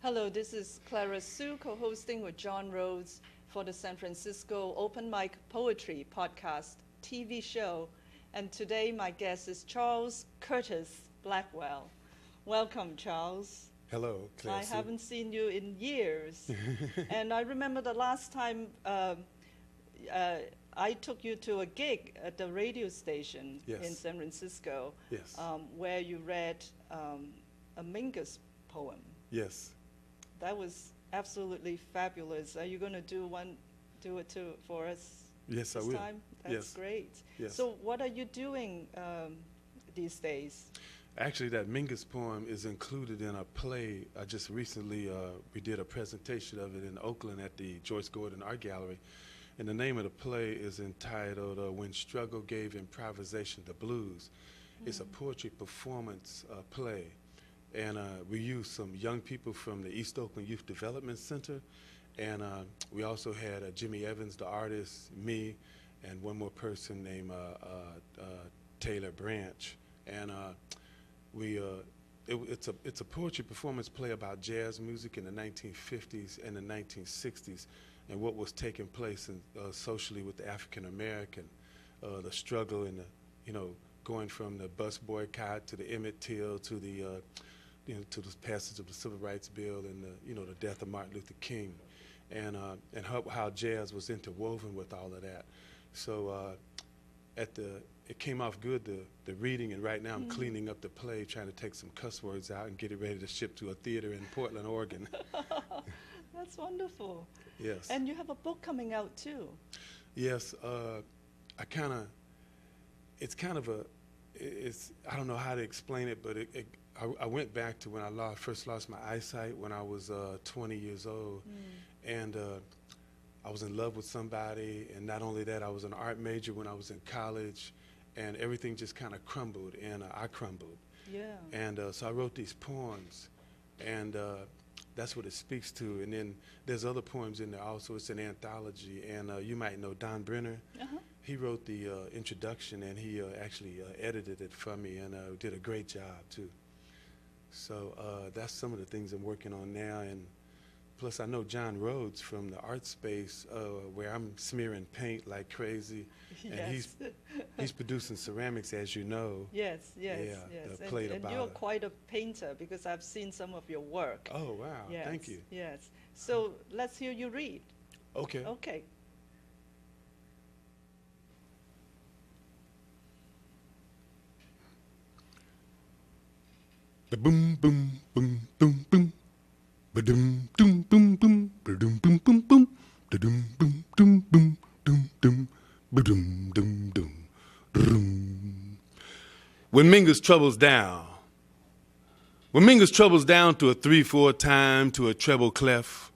Hello, this is Clara Hsu, co-hosting with John Rhodes for the San Francisco Open Mic Poetry Podcast TV show. And today my guest is Charles Curtis Blackwell. Welcome, Charles. Hello, Clara. I haven't seen you in years. And I remember the last time I took you to a gig at the radio station in San Francisco, where you read a Mingus poem. Yes. That was absolutely fabulous. Are you going to do it for us? Yes, this I will. Time? That's great. Yes. So what are you doing these days? Actually, that Mingus poem is included in a play. I just recently, we did a presentation of it in Oakland at the Joyce Gordon Art Gallery. And the name of the play is entitled When Struggle Gave Improvisation the Blues. It's a poetry performance play. And we used some young people from the East Oakland Youth Development Center. And we also had Jimmy Evans, the artist, me, and one more person named Taylor Branch. And it's a poetry performance play about jazz music in the 1950s and the 1960s and what was taking place socially with the African American, the struggle and going from the bus boycott to the Emmett Till to the to the passage of the Civil Rights Bill and the death of Martin Luther King, and how jazz was interwoven with all of that. So it came off good, the reading, and right now I'm cleaning up the play, trying to take some cuss words out and get it ready to ship to a theater in Portland, Oregon. That's wonderful. Yes. And you have a book coming out too. Yes. I don't know how to explain it, but I went back to when I first lost my eyesight when I was 20 years old, and I was in love with somebody, and not only that, I was an art major when I was in college, and everything just kind of crumbled, and I crumbled. Yeah. And so I wrote these poems, and that's what it speaks to. And then there's other poems in there also. It's an anthology, and you might know Don Brenner. He wrote the introduction, and he actually edited it for me, and did a great job too. So that's some of the things I'm working on now. And plus I know John Rhodes from the art space, where I'm smearing paint like crazy. And he's producing ceramics, as you know. Yes. And you're quite a painter, because I've seen some of your work. Oh, wow. Yes, thank you. Yes. So let's hear you read. Okay. Okay. Ba boom boom boom boom boom, ba dum dum dum dum, ba dum boom boom boom, da dum boom dum boom dum dum, ba dum dum dum, dum. When Mingus troubles down, to a 3/4 time to a treble clef,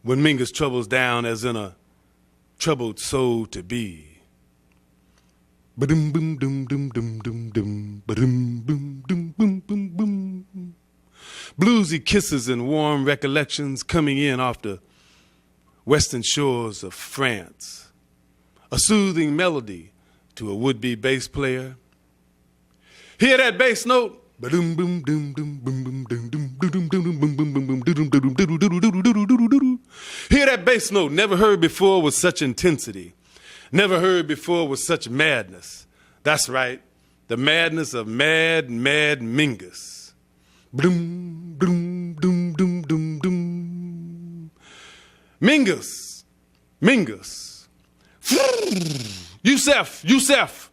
when Mingus troubles down as in a troubled soul to be. Ba-dum bum dum dum dum dum dum, ba-dum bum dum bum bum bum. Bluesy kisses and warm recollections coming in off the western shores of France. A soothing melody to a would-be bass player. Hear that bass note? Ba-dum bum dum dum bum bum dum dum dum dum bum bum bum bum dum dum dum dum dum. Hear that bass note, never heard before with such intensity. Never heard before with such madness. That's right, the madness of mad Mingus. Dum dum dum dum dum dum. Mingus. Yusef.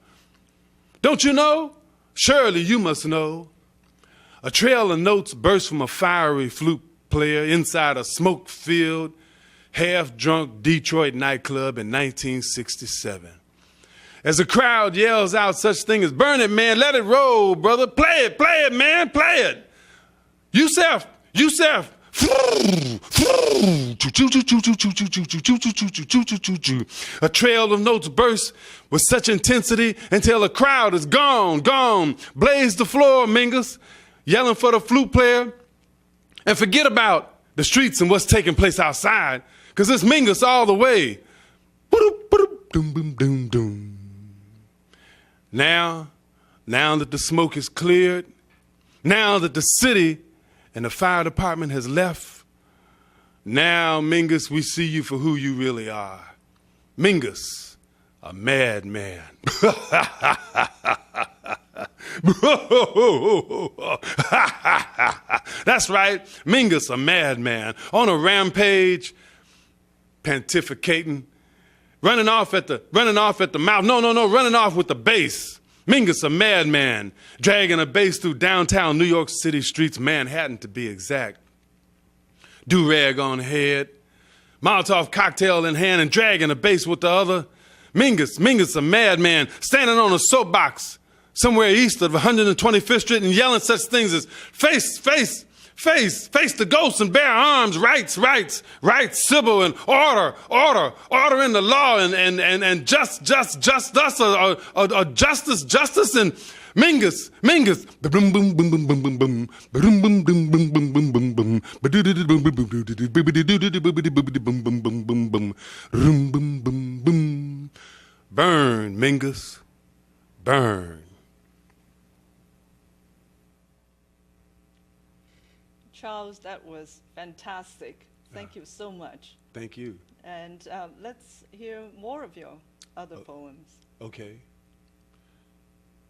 Don't you know? Surely you must know. A trail of notes burst from a fiery flute player inside a smoke-filled, half-drunk Detroit nightclub in 1967. As the crowd yells out such thing as, "Burn it, man, let it roll, brother. Play it, man, play it. Yusef. A trail of notes burst with such intensity until the crowd is gone. Blaze the floor, Mingus, yelling for the flute player. And forget about the streets and what's taking place outside, because it's Mingus all the way. Now that the smoke is cleared, now that the city and the fire department has left, now, Mingus, we see you for who you really are. Mingus, a madman. That's right, Mingus, a madman, on a rampage, pontificating, running off at the mouth. No, running off with the bass. Mingus, a madman, dragging a bass through downtown New York City streets, Manhattan to be exact. Do-rag on head, Molotov cocktail in hand, and dragging a bass with the other. Mingus, a madman, standing on a soapbox somewhere east of 125th Street and yelling such things as face the ghosts and bear arms, rights, civil and order in the law and just us or justice and Mingus, boom boom boom boom boom boom boom boom boom boom boom boom boom boom boom boom boom boom. Burn, Mingus, burn. Charles, that was fantastic. Thank you so much. Thank you. And let's hear more of your other poems. Okay.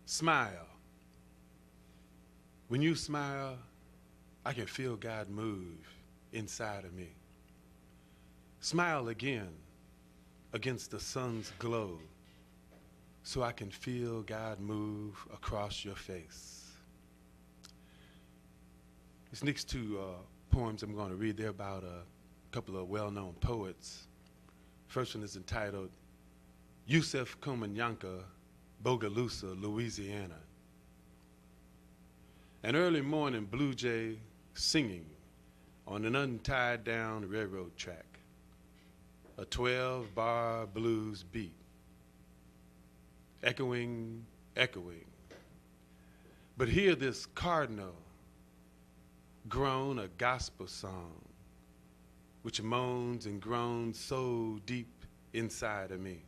Smile. When you smile, I can feel God move inside of me. Smile again against the sun's glow so I can feel God move across your face. These next two poems I'm going to read, they're about a couple of well-known poets. First one is entitled Yusef Komanyanka, Bogalusa, Louisiana. An early morning blue jay singing on an untied down railroad track, a 12-bar blues beat, echoing. But hear this cardinal groan a gospel song, which moans and groans so deep inside of me.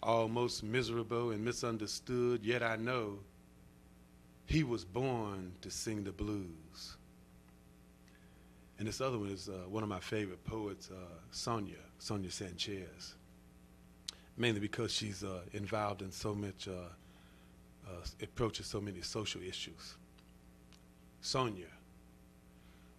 Almost miserable and misunderstood, yet I know he was born to sing the blues. And this other one is one of my favorite poets, Sonia Sanchez, mainly because she's involved in so much, approaches so many social issues. Sonia.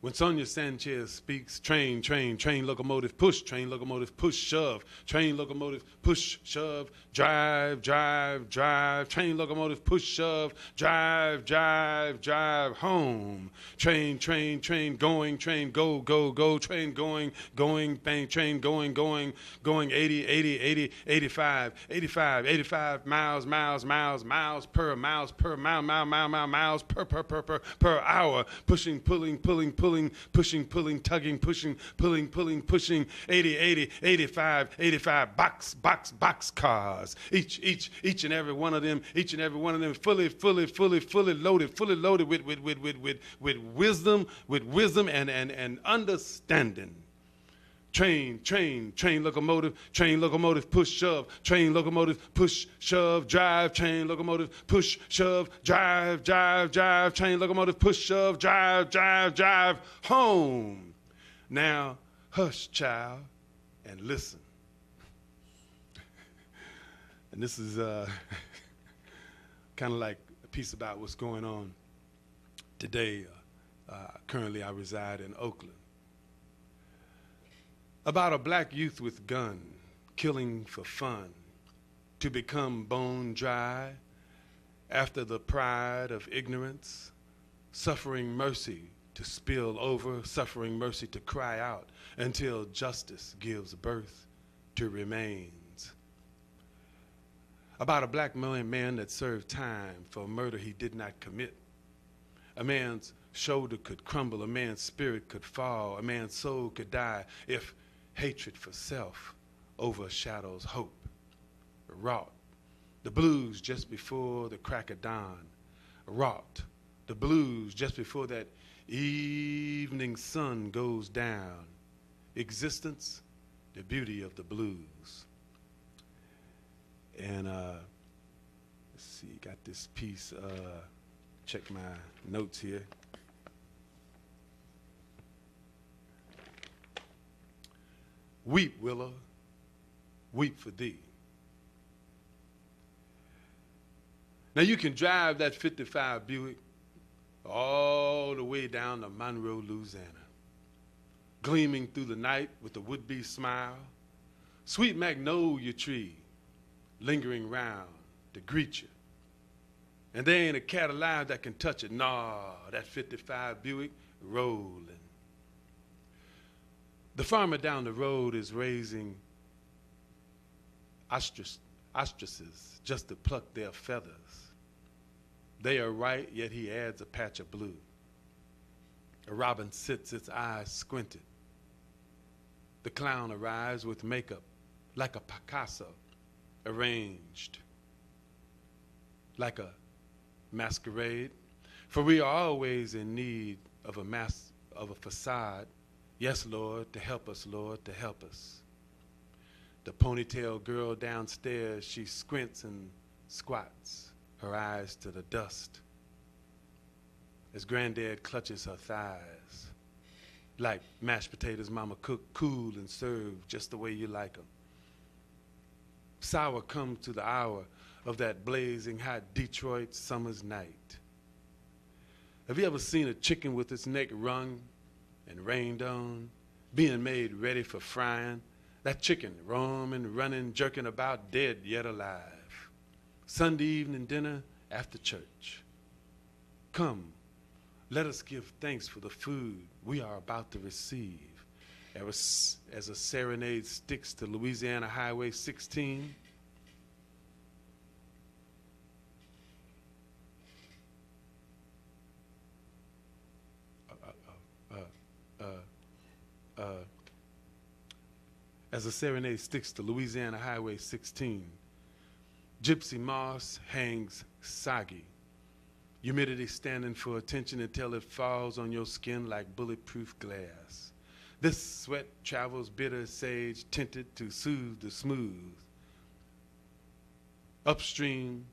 When Sonia Sanchez speaks, train, locomotive, push, shove, train, locomotive, push, shove, drive, train, locomotive, push, shove, drive, home, train, going, train, go, train, going, bang, train, going, 80, 85 miles per hour, pushing, tugging, pushing, 80, 85 box cars. Each and every one of them fully loaded with wisdom and understanding. Train, locomotive, push, shove, train, locomotive, push, shove, drive, train, locomotive, push, shove, drive, train, locomotive, push, shove, drive, home. Now, hush, child, and listen. And this is kind of like a piece about what's going on today. Currently, I reside in Oakland. About a black youth with gun, killing for fun, to become bone dry after the pride of ignorance, suffering mercy to spill over, suffering mercy to cry out until justice gives birth to remains. About a black man that served time for a murder he did not commit. A man's shoulder could crumble, a man's spirit could fall, a man's soul could die if hatred for self overshadows hope. Wrought the blues just before the crack of dawn. Wrought the blues just before that evening sun goes down. Existence, the beauty of the blues. And let's see, got this piece, check my notes here. Weep, willow, weep for thee. Now you can drive that 55 Buick all the way down to Monroe, Louisiana, gleaming through the night with a would-be smile, sweet magnolia tree lingering round to greet you. And there ain't a cat alive that can touch it. Nah, that 55 Buick rolling. The farmer down the road is raising ostriches just to pluck their feathers. They are white, yet he adds a patch of blue. A robin sits, its eyes squinted. The clown arrives with makeup like a Picasso, arranged like a masquerade. For we are always in need of a facade. Yes, Lord, to help us, Lord, to help us. The ponytail girl downstairs, she squints and squats, her eyes to the dust, as Granddad clutches her thighs, like mashed potatoes mama cooked cool and served just the way you like them. Sour comes to the hour of that blazing hot Detroit summer's night. Have you ever seen a chicken with its neck wrung and rained on, being made ready for frying? That chicken roaming, running, jerking about, dead yet alive. Sunday evening dinner after church. Come, let us give thanks for the food we are about to receive. As a serenade sticks to Louisiana Highway 16, as a serenade sticks to Louisiana Highway 16, gypsy moss hangs soggy, humidity standing for attention until it falls on your skin like bulletproof glass. This sweat travels bitter sage tinted to soothe the smooth. Upstream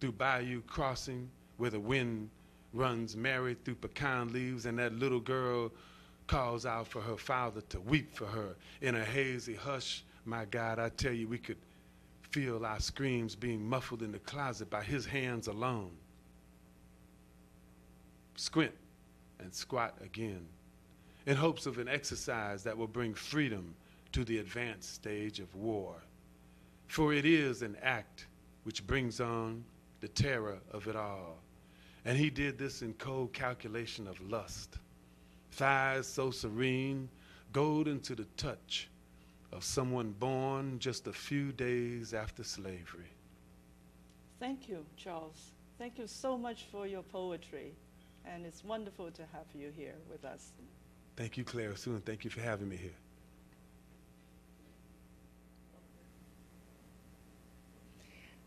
through Bayou Crossing, where the wind runs merry through pecan leaves, and that little girl calls out for her father to weep for her in a hazy hush. My God, I tell you, we could feel our screams being muffled in the closet by his hands alone. Squint and squat again, in hopes of an exercise that will bring freedom to the advanced stage of war. For it is an act which brings on the terror of it all. And he did this in cold calculation of lust. Thighs so serene, golden to the touch of someone born just a few days after slavery. Thank you, Charles. Thank you so much for your poetry. And it's wonderful to have you here with us. Thank you, Clara Hsu, and thank you for having me here.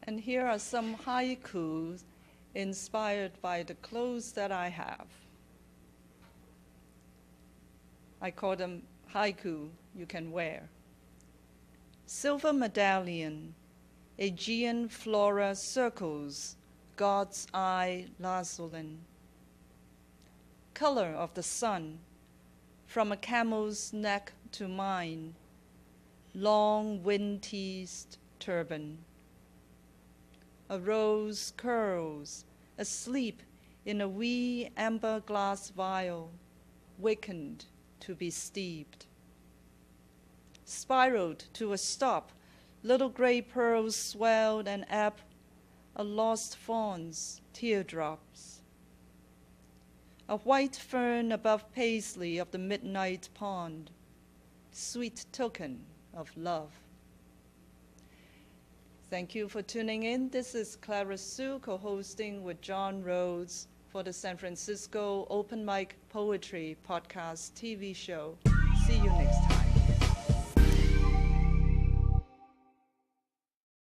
And here are some haikus inspired by the clothes that I have. I call them haiku you can wear. Silver medallion, Aegean flora circles, God's eye lazulin. Color of the sun, from a camel's neck to mine, long wind-teased turban. A rose curls, asleep in a wee amber glass vial, wakened to be steeped. Spiraled to a stop, little gray pearls swelled and ebb, a lost fawn's teardrops. A white fern above paisley of the midnight pond, sweet token of love. Thank you for tuning in. This is Clara Hsu co-hosting with John Rhodes for the San Francisco Open Mic Poetry Podcast TV show. See you next time.